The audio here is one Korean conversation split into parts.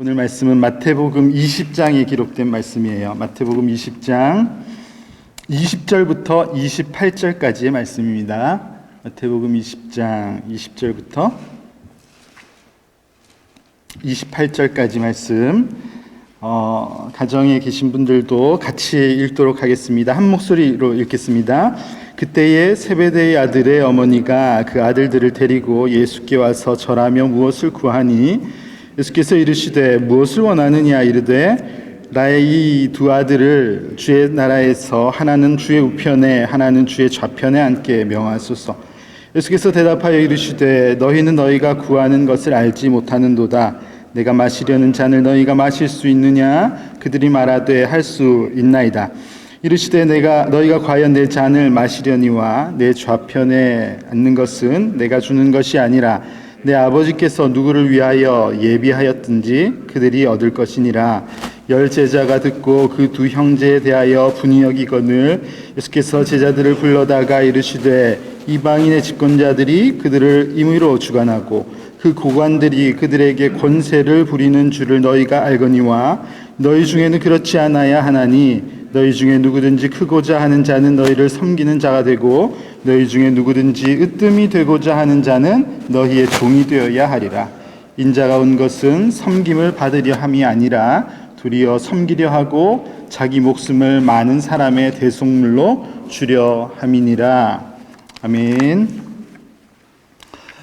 오늘 말씀은 마태복음 20장에 기록된 말씀이에요. 마태복음 20장 20절부터 28절까지의 말씀입니다. 마태복음 20장 20절부터 28절까지 말씀, 가정에 계신 분들도 같이 읽도록 하겠습니다. 한 목소리로 읽겠습니다. 그때에 세베대의 아들의 어머니가 그 아들들을 데리고 예수께 와서 절하며 무엇을 구하니 예수께서 이르시되 무엇을 원하느냐 이르되 나의 이 두 아들을 주의 나라에서 하나는 주의 우편에 하나는 주의 좌편에 앉게 명하소서. 예수께서 대답하여 이르시되 너희는 너희가 구하는 것을 알지 못하는도다. 내가 마시려는 잔을 너희가 마실 수 있느냐? 그들이 말하되 할 수 있나이다. 이르시되 너희가 과연 내 잔을 마시려니와 내 좌편에 앉는 것은 내가 주는 것이 아니라 내 아버지께서 누구를 위하여 예비하였든지 그들이 얻을 것이니라. 열 제자가 듣고 그 두 형제에 대하여 분이 여기거늘 예수께서 제자들을 불러다가 이르시되 이방인의 집권자들이 그들을 임의로 주관하고 그 고관들이 그들에게 권세를 부리는 줄을 너희가 알거니와 너희 중에는 그렇지 않아야 하나니 너희 중에 누구든지 크고자 하는 자는 너희를 섬기는 자가 되고 너희 중에 누구든지 으뜸이 되고자 하는 자는 너희의 종이 되어야 하리라. 인자가 온 것은 섬김을 받으려 함이 아니라 도리어 섬기려 하고 자기 목숨을 많은 사람의 대속물로 주려 함이니라. 아멘.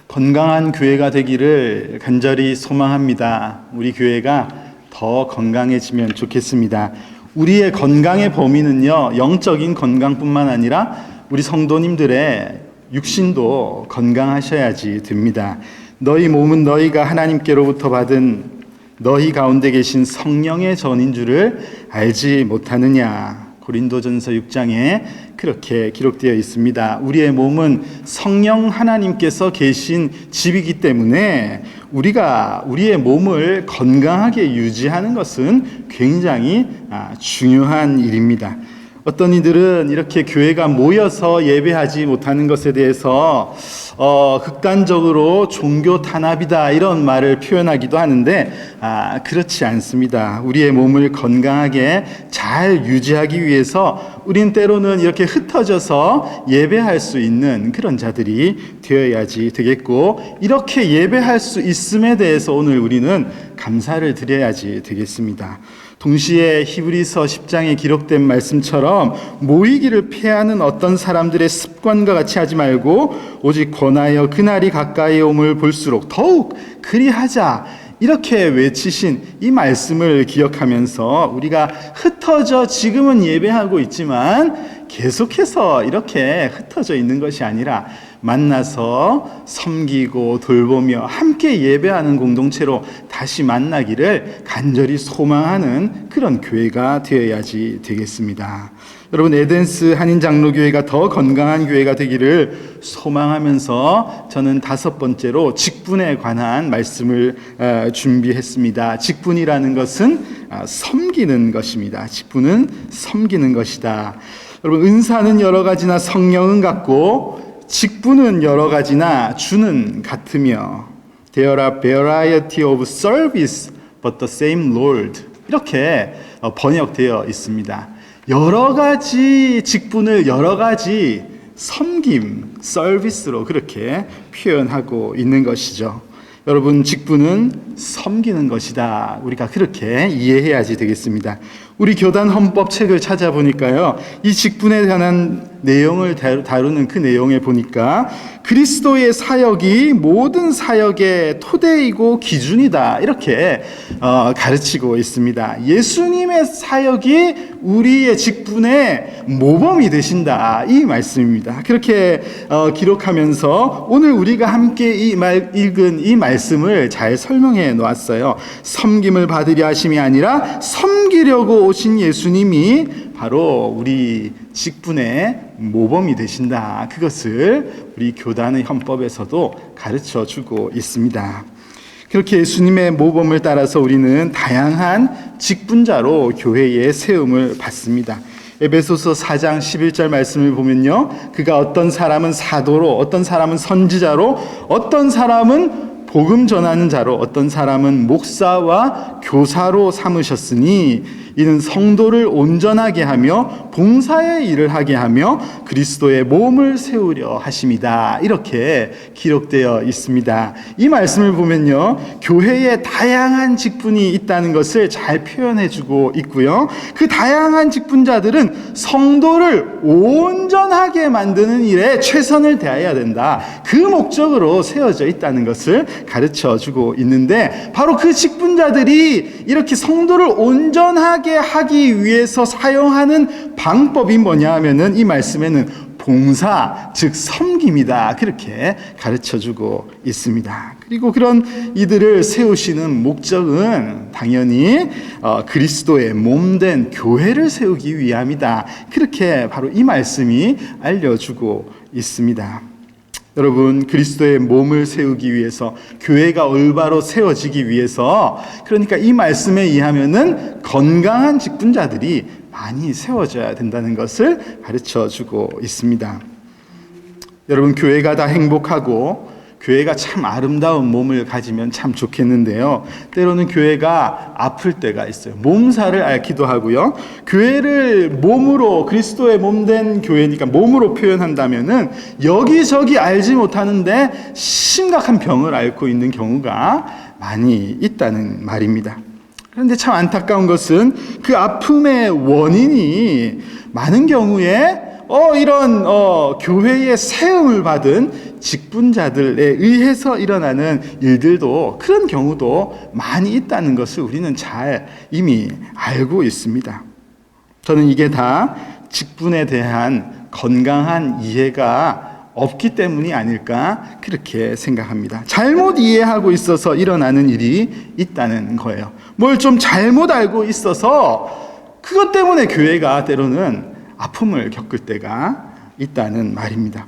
건강한 교회가 되기를 간절히 소망합니다. 우리 교회가 더 건강해지면 좋겠습니다. 우리의 건강의 범위는요, 영적인 건강뿐만 아니라 우리 성도님들의 육신도 건강하셔야지 됩니다. 너희 몸은 너희가 하나님께로부터 받은 너희 가운데 계신 성령의 전인 줄을 알지 못하느냐. 고린도전서 6장에 그렇게 기록되어 있습니다. 우리의 몸은 성령 하나님께서 계신 집이기 때문에 우리가 우리의 몸을 건강하게 유지하는 것은 굉장히 중요한 일입니다. 어떤 이들은 이렇게 교회가 모여서 예배하지 못하는 것에 대해서 극단적으로 종교 탄압이다 이런 말을 표현하기도 하는데 그렇지 않습니다. 우리의 몸을 건강하게 잘 유지하기 위해서 우린 때로는 이렇게 흩어져서 예배할 수 있는 그런 자들이 되어야지 되겠고, 이렇게 예배할 수 있음에 대해서 오늘 우리는 감사를 드려야지 되겠습니다. 동시에 히브리서 10장에 기록된 말씀처럼 모이기를 패하는 어떤 사람들의 습관과 같이 하지 말고 오직 권하여 그날이 가까이 옴을 볼수록 더욱 그리하자, 이렇게 외치신 이 말씀을 기억하면서 우리가 흩어져 지금은 예배하고 있지만 계속해서 이렇게 흩어져 있는 것이 아니라 만나서 섬기고 돌보며 함께 예배하는 공동체로 다시 만나기를 간절히 소망하는 그런 교회가 되어야지 되겠습니다. 여러분, 에덴스 한인장로교회가 더 건강한 교회가 되기를 소망하면서 저는 5번째로 직분에 관한 말씀을 준비했습니다. 직분이라는 것은 섬기는 것입니다. 직분은 섬기는 것이다. 여러분, 은사는 여러 가지나 성령은 같고 직분은 여러 가지나 주는 같으며 There are variety of service but the same Lord, 이렇게 번역되어 있습니다. 여러 가지 직분을 여러 가지 섬김, 서비스로 그렇게 표현하고 있는 것이죠. 여러분, 직분은 섬기는 것이다. 우리가 그렇게 이해해야지 되겠습니다. 우리 교단 헌법 책을 찾아보니까요, 이 직분에 관한 내용을 다루는 그 내용에 보니까 그리스도의 사역이 모든 사역의 토대이고 기준이다, 이렇게 가르치고 있습니다. 예수님의 사역이 우리의 직분의 모범이 되신다, 이 말씀입니다. 그렇게 기록하면서 오늘 우리가 함께 읽은 이 말씀을 잘 설명해 놓았어요. 섬김을 받으려 하심이 아니라 섬기려고 오신 예수님이 바로 우리 직분의 모범이 되신다. 그것을 우리 교단의 헌법에서도 가르쳐 주고 있습니다. 그렇게 예수님의 모범을 따라서 우리는 다양한 직분자로 교회에 세움을 받습니다. 에베소서 4장 11절 말씀을 보면요, 그가 어떤 사람은 사도로, 어떤 사람은 선지자로, 어떤 사람은 복음 전하는 자로 어떤 사람은 목사와 교사로 삼으셨으니 이는 성도를 온전하게 하며 봉사의 일을 하게 하며 그리스도의 몸을 세우려 하심이다. 이렇게 기록되어 있습니다. 이 말씀을 보면요, 교회에 다양한 직분이 있다는 것을 잘 표현해주고 있고요. 그 다양한 직분자들은 성도를 온전하게 만드는 일에 최선을 다해야 된다. 그 목적으로 세워져 있다는 것을 가르쳐주고 있는데, 바로 그 직분자들이 이렇게 성도를 온전하게 하기 위해서 사용하는 방법이 뭐냐 하면은 이 말씀에는 봉사, 즉 섬김이다. 그렇게 가르쳐주고 있습니다. 그리고 그런 이들을 세우시는 목적은 당연히 그리스도의 몸된 교회를 세우기 위함이다. 그렇게 바로 이 말씀이 알려주고 있습니다. 여러분, 그리스도의 몸을 세우기 위해서, 교회가 올바로 세워지기 위해서, 그러니까 이 말씀에 의하면은 건강한 직분자들이 많이 세워져야 된다는 것을 가르쳐주고 있습니다. 여러분, 교회가 다 행복하고 교회가 참 아름다운 몸을 가지면 참 좋겠는데요. 때로는 교회가 아플 때가 있어요. 몸살을 앓기도 하고요. 교회를 몸으로, 그리스도의 몸된 교회니까 몸으로 표현한다면은 여기저기 알지 못하는데 심각한 병을 앓고 있는 경우가 많이 있다는 말입니다. 그런데 참 안타까운 것은 그 아픔의 원인이 많은 경우에 이런 교회의 세움을 받은 직분자들에 의해서 일어나는 일들도, 그런 경우도 많이 있다는 것을 우리는 잘 이미 알고 있습니다. 저는 이게 다 직분에 대한 건강한 이해가 없기 때문이 아닐까 그렇게 생각합니다. 잘못 이해하고 있어서 일어나는 일이 있다는 거예요. 뭘 좀 잘못 알고 있어서 그것 때문에 교회가 때로는 아픔을 겪을 때가 있다는 말입니다.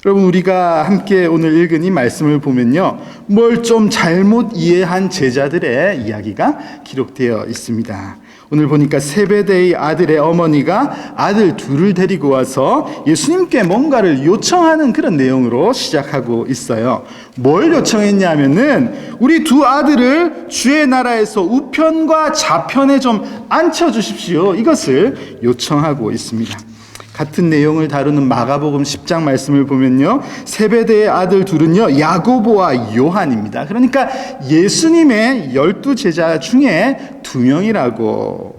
여러분, 우리가 함께 오늘 읽은 이 말씀을 보면요, 뭘 좀 잘못 이해한 제자들의 이야기가 기록되어 있습니다. 오늘 보니까 세베대의 아들의 어머니가 아들 둘을 데리고 와서 예수님께 뭔가를 요청하는 그런 내용으로 시작하고 있어요. 뭘 요청했냐면은 우리 두 아들을 주의 나라에서 우편과 좌편에 좀 앉혀주십시오. 이것을 요청하고 있습니다. 같은 내용을 다루는 마가복음 10장 말씀을 보면요, 세베대의 아들 둘은요, 야고보와 요한입니다. 그러니까 예수님의 12제자 중에 2명이라고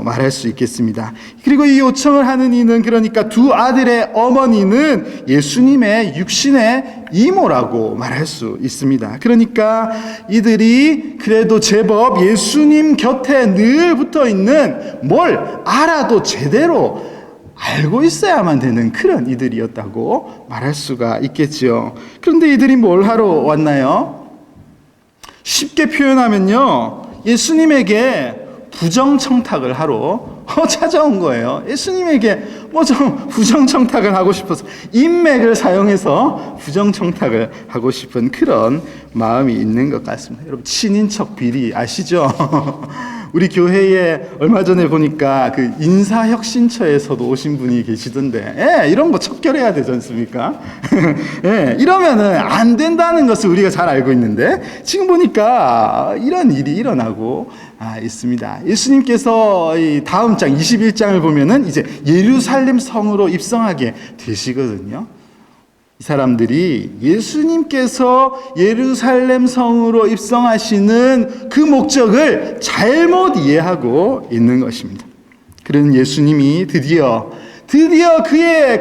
말할 수 있겠습니다. 그리고 이 요청을 하는 이는, 그러니까 두 아들의 어머니는 예수님의 육신의 이모라고 말할 수 있습니다. 그러니까 이들이 그래도 제법 예수님 곁에 늘 붙어 있는, 뭘 알아도 제대로 알고 있어야만 되는 그런 이들이었다고 말할 수가 있겠지요. 그런데 이들이 뭘 하러 왔나요? 쉽게 표현하면요, 예수님에게 부정청탁을 하러 찾아온 거예요. 예수님에게 뭐 좀 부정청탁을 하고 싶어서, 인맥을 사용해서 부정청탁을 하고 싶은 그런 마음이 있는 것 같습니다. 여러분, 친인척 비리 아시죠? 우리 교회에 얼마 전에 보니까 그 인사혁신처에서도 오신 분이 계시던데, 이런 거 척결해야 되지 않습니까? 이러면은 안 된다는 것을 우리가 잘 알고 있는데, 지금 보니까 이런 일이 일어나고 있습니다. 예수님께서 이 다음 장 21장을 보면은 이제 예루살렘 성으로 입성하게 되시거든요. 이 사람들이 예수님께서 예루살렘 성으로 입성하시는 그 목적을 잘못 이해하고 있는 것입니다. 그런 예수님이 드디어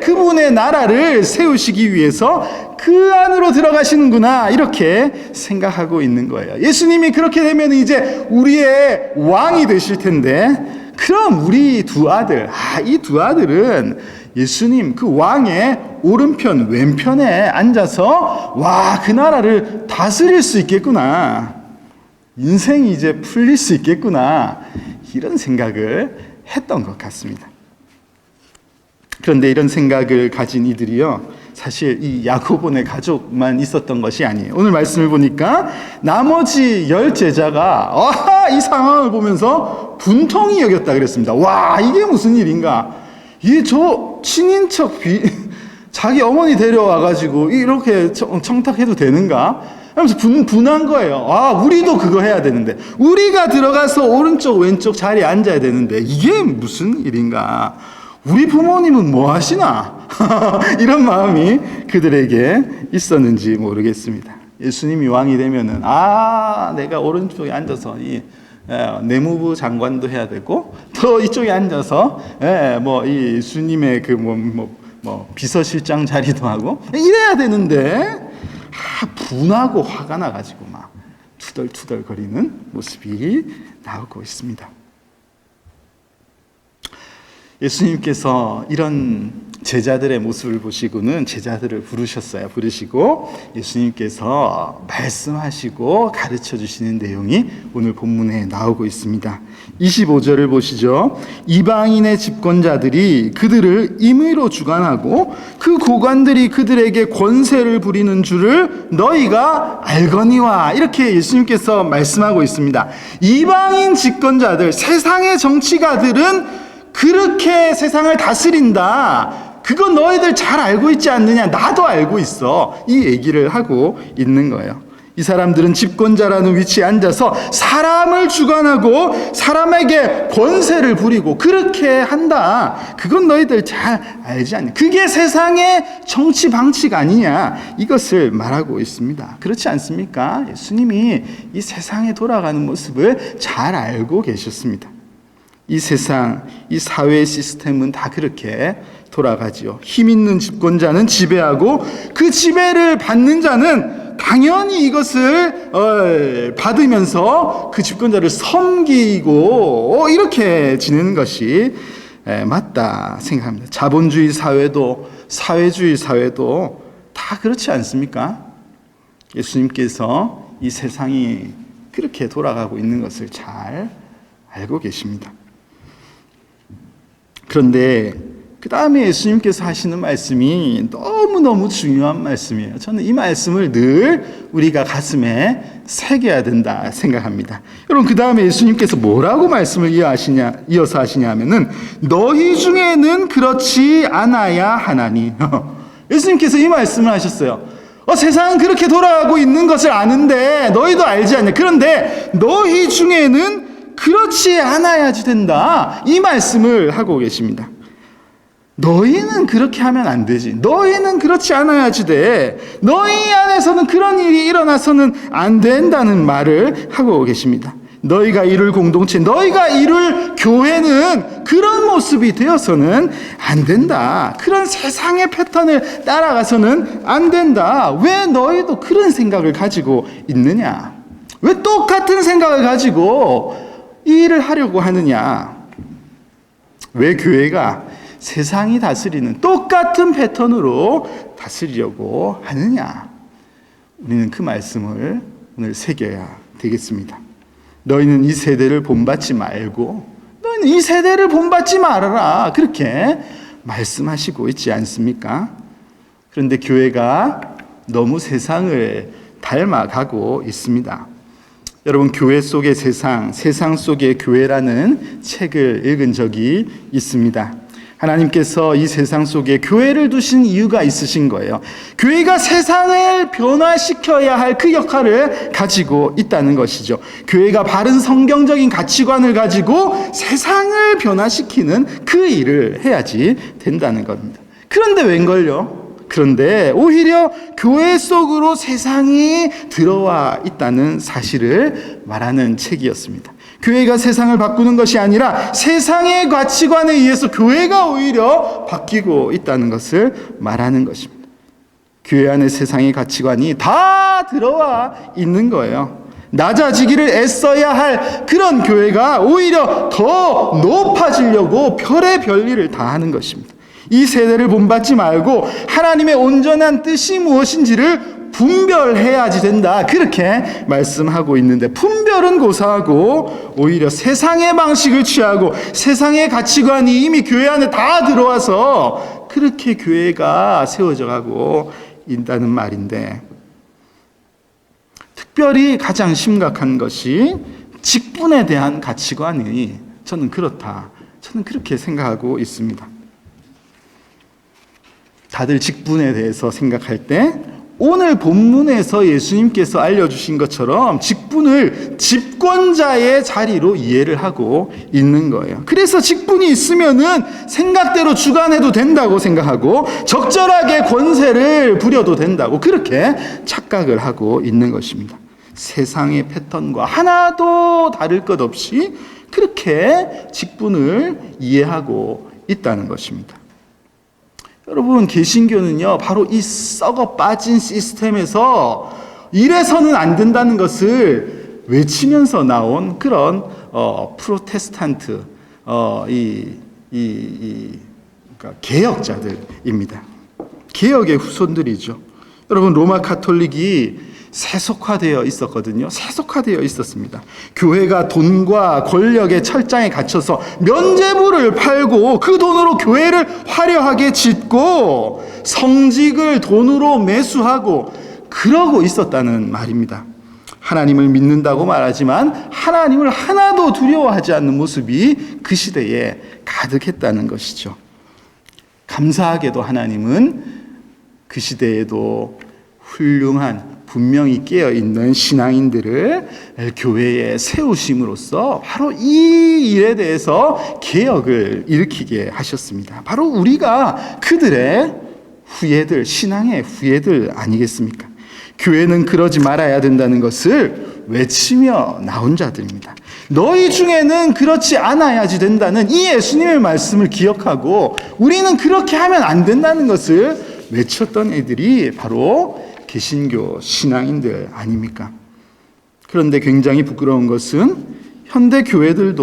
그분의 나라를 세우시기 위해서 그 안으로 들어가시는구나, 이렇게 생각하고 있는 거예요. 예수님이 그렇게 되면 이제 우리의 왕이 되실 텐데, 그럼 우리 두 아들, 이 두 아들은 예수님 그 왕의 오른편 왼편에 앉아서 그 나라를 다스릴 수 있겠구나, 인생이 이제 풀릴 수 있겠구나, 이런 생각을 했던 것 같습니다. 그런데 이런 생각을 가진 이들이요, 사실 이 야고보네 가족만 있었던 것이 아니에요. 오늘 말씀을 보니까 나머지 10제자가 이 상황을 보면서 분통이 여겼다 그랬습니다. 와, 이게 무슨 일인가? 저 친인척 자기 어머니 데려와가지고 이렇게 청탁해도 되는가? 하면서 분한 거예요. 우리도 그거 해야 되는데, 우리가 들어가서 오른쪽 왼쪽 자리에 앉아야 되는데 이게 무슨 일인가? 우리 부모님은 뭐 하시나? 이런 마음이 그들에게 있었는지 모르겠습니다. 예수님이 왕이 되면은 내가 오른쪽에 앉아서 이 내무부 장관도 해야 되고, 또 이쪽에 앉아서 이 예수님의 비서실장 자리도 하고 이래야 되는데, 분하고 화가 나가지고 막 투덜투덜 거리는 모습이 나오고 있습니다. 예수님께서 이런 제자들의 모습을 보시고는 제자들을 부르시고 예수님께서 말씀하시고 가르쳐 주시는 내용이 오늘 본문에 나오고 있습니다. 25절을 보시죠. 이방인의 집권자들이 그들을 임의로 주관하고 그 고관들이 그들에게 권세를 부리는 줄을 너희가 알거니와, 이렇게 예수님께서 말씀하고 있습니다. 이방인 집권자들, 세상의 정치가들은 그렇게 세상을 다스린다, 그건 너희들 잘 알고 있지 않느냐, 나도 알고 있어, 이 얘기를 하고 있는 거예요. 이 사람들은 집권자라는 위치에 앉아서 사람을 주관하고 사람에게 권세를 부리고 그렇게 한다, 그건 너희들 잘 알지 않냐, 그게 세상의 정치 방식 아니냐, 이것을 말하고 있습니다. 그렇지 않습니까? 예수님이 이 세상에 돌아가는 모습을 잘 알고 계셨습니다. 이 세상, 이 사회 시스템은 다 그렇게 돌아가지요. 힘 있는 집권자는 지배하고 그 지배를 받는 자는 당연히 이것을 받으면서 그 집권자를 섬기고 이렇게 지내는 것이 맞다 생각합니다. 자본주의 사회도 사회주의 사회도 다 그렇지 않습니까? 예수님께서 이 세상이 그렇게 돌아가고 있는 것을 잘 알고 계십니다. 그런데 그 다음에 예수님께서 하시는 말씀이 너무너무 중요한 말씀이에요. 저는 이 말씀을 늘 우리가 가슴에 새겨야 된다 생각합니다. 여러분, 그 다음에 예수님께서 뭐라고 말씀을 이어서 하시냐 하면은 너희 중에는 그렇지 않아야 하나니. 예수님께서 이 말씀을 하셨어요. 세상은 그렇게 돌아가고 있는 것을 아는데 너희도 알지 않냐. 그런데 너희 중에는 그렇지 않아야지 된다, 이 말씀을 하고 계십니다. 너희는 그렇게 하면 안 되지, 너희는 그렇지 않아야지 돼, 너희 안에서는 그런 일이 일어나서는 안 된다는 말을 하고 계십니다. 너희가 이룰 공동체, 너희가 이룰 교회는 그런 모습이 되어서는 안 된다, 그런 세상의 패턴을 따라가서는 안 된다. 왜 너희도 그런 생각을 가지고 있느냐, 왜 똑같은 생각을 가지고 이 일을 하려고 하느냐, 왜 교회가 세상이 다스리는 똑같은 패턴으로 다스리려고 하느냐. 우리는 그 말씀을 오늘 새겨야 되겠습니다. 너희는 이 세대를 본받지 말고, 너희는 이 세대를 본받지 말아라, 그렇게 말씀하시고 있지 않습니까? 그런데 교회가 너무 세상을 닮아가고 있습니다. 여러분, 교회 속의 세상, 세상 속의 교회라는 책을 읽은 적이 있습니다. 하나님께서 이 세상 속에 교회를 두신 이유가 있으신 거예요. 교회가 세상을 변화시켜야 할 그 역할을 가지고 있다는 것이죠. 교회가 바른 성경적인 가치관을 가지고 세상을 변화시키는 그 일을 해야지 된다는 겁니다. 그런데 웬걸요? 그런데 오히려 교회 속으로 세상이 들어와 있다는 사실을 말하는 책이었습니다. 교회가 세상을 바꾸는 것이 아니라 세상의 가치관에 의해서 교회가 오히려 바뀌고 있다는 것을 말하는 것입니다. 교회 안에 세상의 가치관이 다 들어와 있는 거예요. 낮아지기를 애써야 할 그런 교회가 오히려 더 높아지려고 별의 일을 다 하는 것입니다. 이 세대를 본받지 말고 하나님의 온전한 뜻이 무엇인지를 분별해야지 된다, 그렇게 말씀하고 있는데, 분별은 고사하고 오히려 세상의 방식을 취하고 세상의 가치관이 이미 교회 안에 다 들어와서 그렇게 교회가 세워져 가고 있다는 말인데, 특별히 가장 심각한 것이 직분에 대한 가치관이 저는 그렇다, 저는 그렇게 생각하고 있습니다. 다들 직분에 대해서 생각할 때 오늘 본문에서 예수님께서 알려주신 것처럼 직분을 집권자의 자리로 이해를 하고 있는 거예요. 그래서 직분이 있으면은 생각대로 주관해도 된다고 생각하고 적절하게 권세를 부려도 된다고 그렇게 착각을 하고 있는 것입니다. 세상의 패턴과 하나도 다를 것 없이 그렇게 직분을 이해하고 있다는 것입니다. 여러분, 개신교는요, 바로 이 썩어 빠진 시스템에서 이래서는 안 된다는 것을 외치면서 나온 그런 프로테스탄트, 그러니까 개혁자들입니다. 개혁의 후손들이죠. 여러분, 로마 가톨릭이 세속화되어 있었거든요. 세속화되어 있었습니다. 교회가 돈과 권력의 철장에 갇혀서 면죄부를 팔고 그 돈으로 교회를 화려하게 짓고 성직을 돈으로 매수하고 그러고 있었다는 말입니다. 하나님을 믿는다고 말하지만 하나님을 하나도 두려워하지 않는 모습이 그 시대에 가득했다는 것이죠. 감사하게도 하나님은 그 시대에도 훌륭한 분명히 깨어있는 신앙인들을 교회에 세우심으로써 바로 이 일에 대해서 개혁을 일으키게 하셨습니다. 바로 우리가 그들의 후예들, 신앙의 후예들 아니겠습니까? 교회는 그러지 말아야 된다는 것을 외치며 나온 자들입니다. 너희 중에는 그렇지 않아야지 된다는 이 예수님의 말씀을 기억하고 우리는 그렇게 하면 안 된다는 것을 외쳤던 애들이 바로 개신교 신앙인들 아닙니까? 그런데 굉장히 부끄러운 것은 현대 교회들을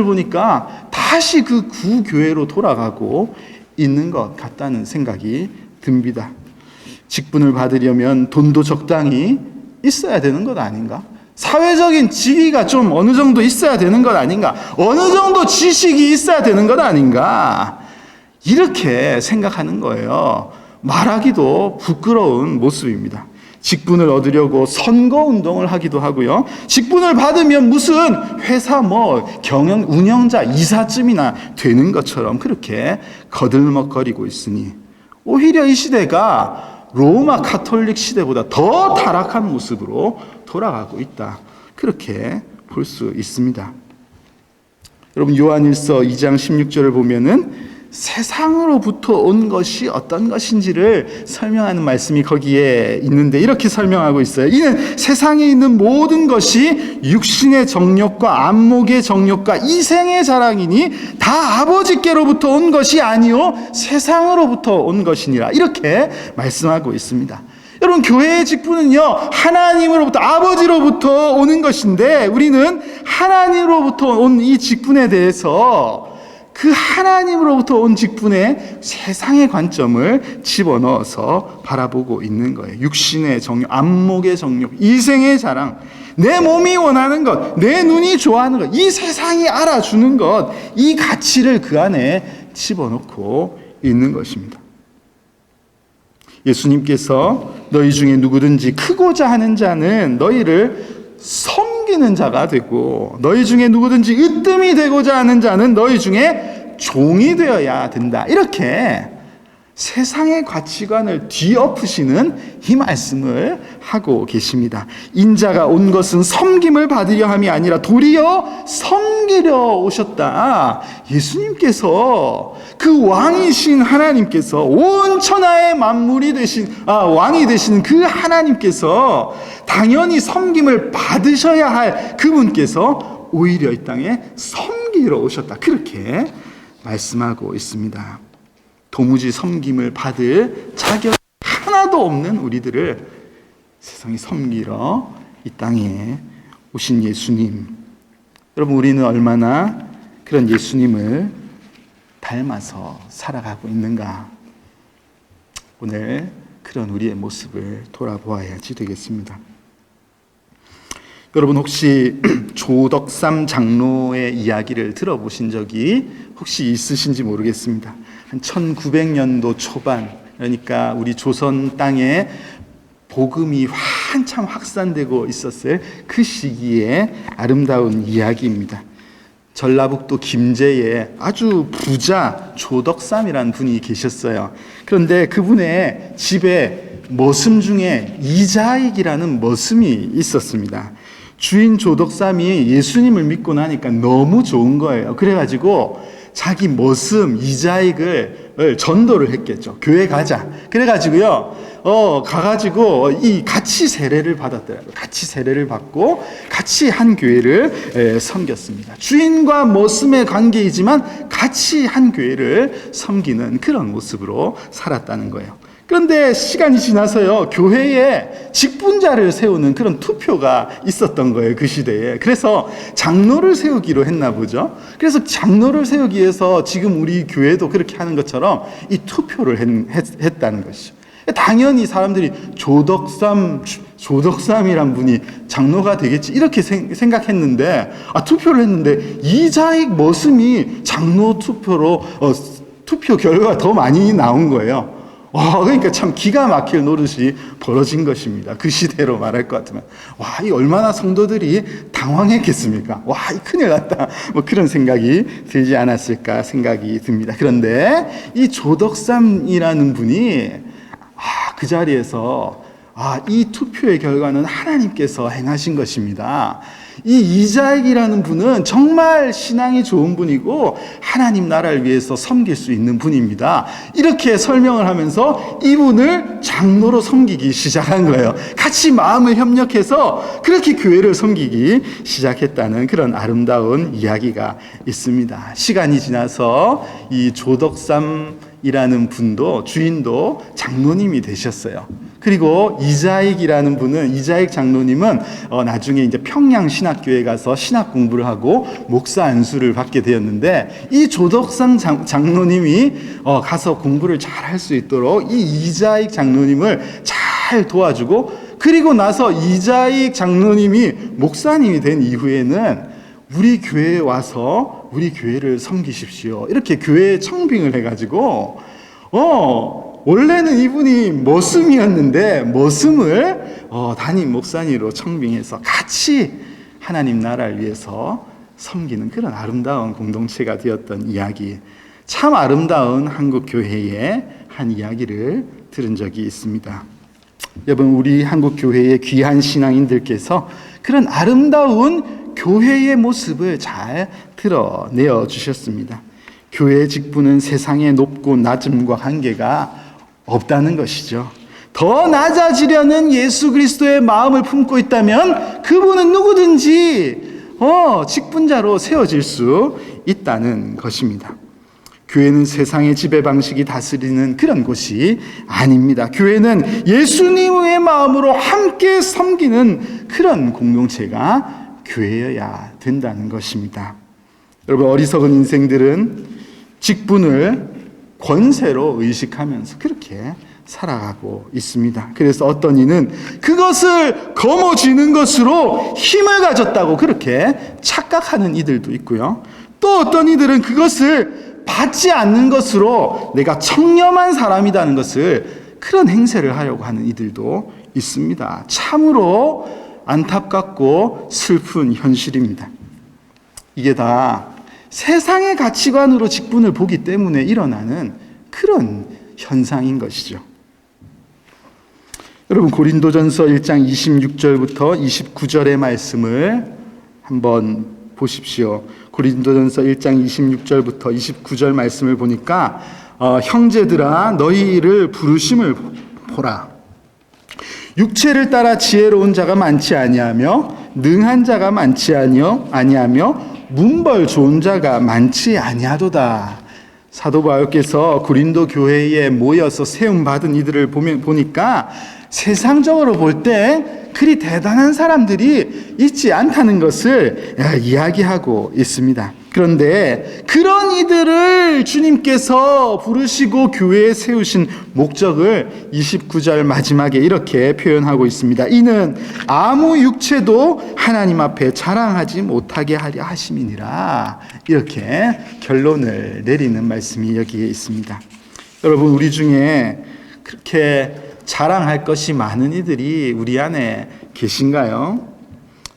보니까 다시 그 구교회로 돌아가고 있는 것 같다는 생각이 듭니다. 직분을 받으려면 돈도 적당히 있어야 되는 것 아닌가? 사회적인 지위가 좀 어느 정도 있어야 되는 것 아닌가? 어느 정도 지식이 있어야 되는 것 아닌가? 이렇게 생각하는 거예요. 말하기도 부끄러운 모습입니다. 직분을 얻으려고 선거운동을 하기도 하고요. 직분을 받으면 무슨 회사 경영 운영자 이사쯤이나 되는 것처럼 그렇게 거들먹거리고 있으니 오히려 이 시대가 로마 가톨릭 시대보다 더 타락한 모습으로 돌아가고 있다. 그렇게 볼 수 있습니다. 여러분, 요한일서 2장 16절을 보면은 세상으로부터 온 것이 어떤 것인지를 설명하는 말씀이 거기에 있는데 이렇게 설명하고 있어요. 이는 세상에 있는 모든 것이 육신의 정욕과 안목의 정욕과 이생의 자랑이니 다 아버지께로부터 온 것이 아니요 세상으로부터 온 것이니라. 이렇게 말씀하고 있습니다. 여러분, 교회의 직분은요, 하나님으로부터, 아버지로부터 오는 것인데 우리는 하나님으로부터 온 이 직분에 대해서 그 하나님으로부터 온 직분에 세상의 관점을 집어넣어서 바라보고 있는 거예요. 육신의 정욕, 안목의 정욕, 이생의 자랑, 내 몸이 원하는 것, 내 눈이 좋아하는 것, 이 세상이 알아주는 것, 이 가치를 그 안에 집어넣고 있는 것입니다. 예수님께서 너희 중에 누구든지 크고자 하는 자는 너희를 섬기는 자가 되고 너희 중에 누구든지 으뜸이 되고자 하는 자는 너희 중에 종이 되어야 된다. 이렇게 세상의 가치관을 뒤엎으시는 이 말씀을 하고 계십니다. 인자가 온 것은 섬김을 받으려 함이 아니라 도리어 섬기려 오셨다. 예수님께서 그 왕이신 하나님께서 온 천하의 만물이 되신 왕이 되신 그 하나님께서 당연히 섬김을 받으셔야 할 그분께서 오히려 이 땅에 섬기러 오셨다. 그렇게 말씀하고 있습니다. 도무지 섬김을 받을 자격 하나도 없는 우리들을 세상에 섬기러 이 땅에 오신 예수님. 여러분, 우리는 얼마나 그런 예수님을 닮아서 살아가고 있는가? 오늘 그런 우리의 모습을 돌아보아야지 되겠습니다. 여러분, 혹시 조덕삼 장로의 이야기를 들어보신 적이 혹시 있으신지 모르겠습니다. 한 1900년도 초반, 그러니까 우리 조선 땅에 복음이 한참 확산되고 있었을 그 시기에 아름다운 이야기입니다. 전라북도 김제에 아주 부자 조덕삼이라는 분이 계셨어요. 그런데 그분의 집에 머슴 중에 이자익이라는 머슴이 있었습니다. 주인 조덕삼이 예수님을 믿고 나니까 너무 좋은 거예요. 그래가지고 자기 머슴 이자익을 전도를 했겠죠. 교회 가자. 그래가지고요, 가가지고 같이 세례를 받았더라고요. 같이 세례를 받고 같이 한 교회를 섬겼습니다. 주인과 머슴의 관계이지만 같이 한 교회를 섬기는 그런 모습으로 살았다는 거예요. 그런데 시간이 지나서요, 교회에 직분자를 세우는 그런 투표가 있었던 거예요, 그 시대에. 그래서 장로를 세우기로 했나 보죠. 그래서 장로를 세우기 위해서 지금 우리 교회도 그렇게 하는 것처럼 이 투표를 했다는 것이죠. 당연히 사람들이 조덕삼이란 분이 장로가 되겠지 이렇게 생각했는데, 투표를 했는데 이자익 머슴이 장로 투표 결과가 더 많이 나온 거예요. 그러니까 참 기가 막힐 노릇이 벌어진 것입니다. 그 시대로 말할 것 같으면. 이 얼마나 성도들이 당황했겠습니까? 이 큰일 났다. 그런 생각이 들지 않았을까 생각이 듭니다. 그런데 이 조덕삼이라는 분이, 그 자리에서, 이 투표의 결과는 하나님께서 행하신 것입니다. 이 이자익이라는 분은 정말 신앙이 좋은 분이고 하나님 나라를 위해서 섬길 수 있는 분입니다. 이렇게 설명을 하면서 이분을 장로로 섬기기 시작한 거예요. 같이 마음을 협력해서 그렇게 교회를 섬기기 시작했다는 그런 아름다운 이야기가 있습니다. 시간이 지나서 이 조덕삼이라는 분도, 주인도 장로님이 되셨어요. 그리고 이자익이라는 분은, 이자익 장로님은 나중에 이제 평양 신학교에 가서 신학 공부를 하고 목사 안수를 받게 되었는데, 이 조덕삼 장로님이 가서 공부를 잘 할 수 있도록 이 이자익 장로님을 잘 도와주고, 그리고 나서 이자익 장로님이 목사님이 된 이후에는 우리 교회에 와서 우리 교회를 섬기십시오. 이렇게 교회에 청빙을 해가지고, 원래는 이분이 머슴이었는데 머슴을 담임 목사님으로 청빙해서 같이 하나님 나라를 위해서 섬기는 그런 아름다운 공동체가 되었던 이야기, 참 아름다운 한국 교회의 한 이야기를 들은 적이 있습니다. 여러분, 우리 한국 교회의 귀한 신앙인들께서 그런 아름다운 교회의 모습을 잘 드러내어 주셨습니다. 교회의 직분은 세상의 높고 낮음과 관계가 없다는 것이죠. 더 낮아지려는 예수 그리스도의 마음을 품고 있다면 그분은 누구든지 직분자로 세워질 수 있다는 것입니다. 교회는 세상의 지배 방식이 다스리는 그런 곳이 아닙니다. 교회는 예수님의 마음으로 함께 섬기는 그런 공동체가 교회여야 된다는 것입니다. 여러분, 어리석은 인생들은 직분을 권세로 의식하면서 그렇게 살아가고 있습니다. 그래서 어떤 이는 그것을 거머쥐는 것으로 힘을 가졌다고 그렇게 착각하는 이들도 있고요. 또 어떤 이들은 그것을 받지 않는 것으로 내가 청렴한 사람이라는 것을, 그런 행세를 하려고 하는 이들도 있습니다. 참으로 안타깝고 슬픈 현실입니다. 이게 다 세상의 가치관으로 직분을 보기 때문에 일어나는 그런 현상인 것이죠. 여러분, 고린도전서 1장 26절부터 29절의 말씀을 한번 보십시오. 고린도전서 1장 26절부터 29절 말씀을 보니까 형제들아, 너희를 부르심을 보라. 육체를 따라 지혜로운 자가 많지 아니하며 능한 자가 많지 아니하며 문벌 좋은 자가 많지 아니하도다. 사도 바울께서 고린도 교회에 모여서 세움받은 이들을 보니까 세상적으로 볼 때 그리 대단한 사람들이 있지 않다는 것을 이야기하고 있습니다. 그런데 그런 이들을 주님께서 부르시고 교회에 세우신 목적을 29절 마지막에 이렇게 표현하고 있습니다. 이는 아무 육체도 하나님 앞에 자랑하지 못하게 하려 하심이니라. 이렇게 결론을 내리는 말씀이 여기에 있습니다. 여러분, 우리 중에 그렇게 자랑할 것이 많은 이들이 우리 안에 계신가요?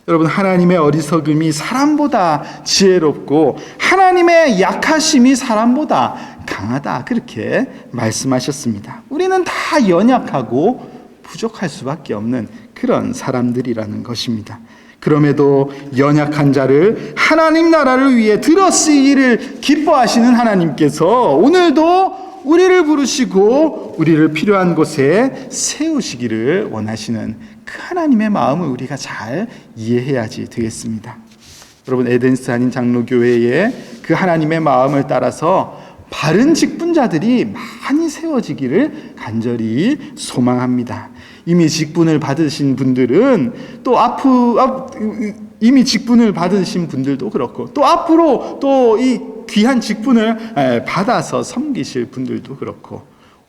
여러분, 하나님의 어리석음이 사람보다 지혜롭고 하나님의 약하심이 사람보다 강하다, 그렇게 말씀하셨습니다. 우리는 다 연약하고 부족할 수밖에 없는 그런 사람들이라는 것입니다. 그럼에도 연약한 자를 하나님 나라를 위해 들어 쓰이기를 기뻐하시는 하나님께서 오늘도 우리를 부르시고 우리를 필요한 곳에 세우시기를 원하시는 그 하나님의 마음을 우리가 잘 이해해야지 되겠습니다. 여러분, 에덴스 한인 장로교회의 그 하나님의 마음을 따라서 바른 직분자들이 많이 세워지기를 간절히 소망합니다. 이미 직분을 받으신 분들은 이미 직분을 받으신 분들도 그렇고, 또 앞으로 또 이 귀한 직분을 받아서 섬기실 분들도 그렇고,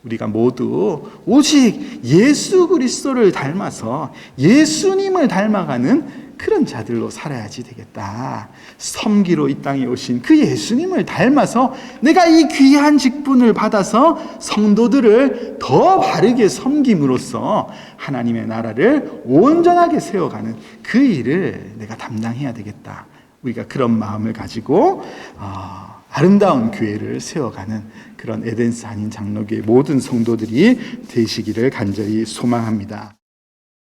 우리가 모두 오직 예수 그리스도를 닮아서 예수님을 닮아가는 그런 자들로 살아야지 되겠다. 섬기로 이 땅에 오신 그 예수님을 닮아서 내가 이 귀한 직분을 받아서 성도들을 더 바르게 섬김으로써 하나님의 나라를 온전하게 세워가는 그 일을 내가 담당해야 되겠다. 우리가 그런 마음을 가지고 아름다운 교회를 세워가는 그런 에덴스 한인 장로교회 모든 성도들이 되시기를 간절히 소망합니다.